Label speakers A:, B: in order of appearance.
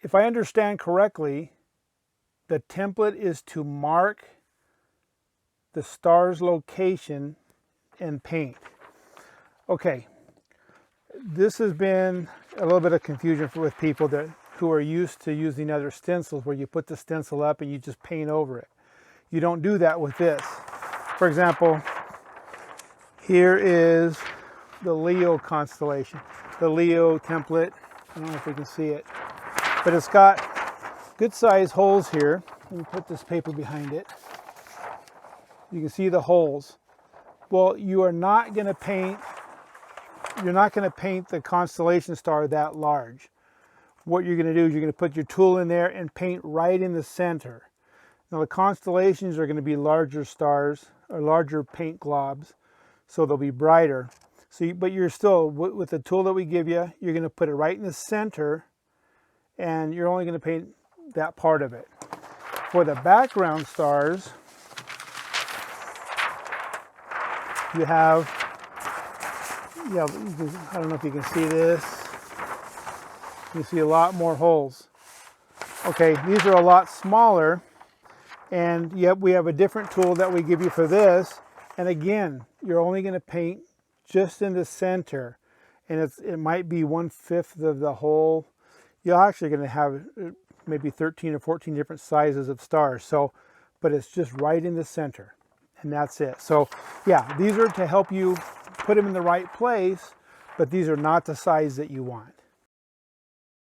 A: if I understand correctly, the template is to mark the star's location and paint. Okay, this has been a little bit of confusion with people who are used to using other stencils where you put the stencil up and you just paint over it. You don't do that with this. For example, here is the Leo constellation, the Leo template. I don't know if we can see it, but it's got good size holes here. Let me put this paper behind it. You can see the holes. Well, you're not going to paint the constellation star that large. What you're going to do is you're going to put your tool in there and paint right in the center. Now the constellations are going to be larger stars or larger paint globs, so they'll be brighter. But you're still, with the tool that we give you, you're going to put it right in the center, and you're only going to paint that part of it. For the background stars, you have, I don't know if you can see this. You see a lot more holes. Okay, these are a lot smaller, and yet we have a different tool that we give you for this. And again, you're only going to paint just in the center, and it might be 1/5 of the hole. You're actually going to have maybe 13 or 14 different sizes of stars. So, but it's just right in the center, and that's it. So yeah, these are to help you put them in the right place, but these are not the size that you want.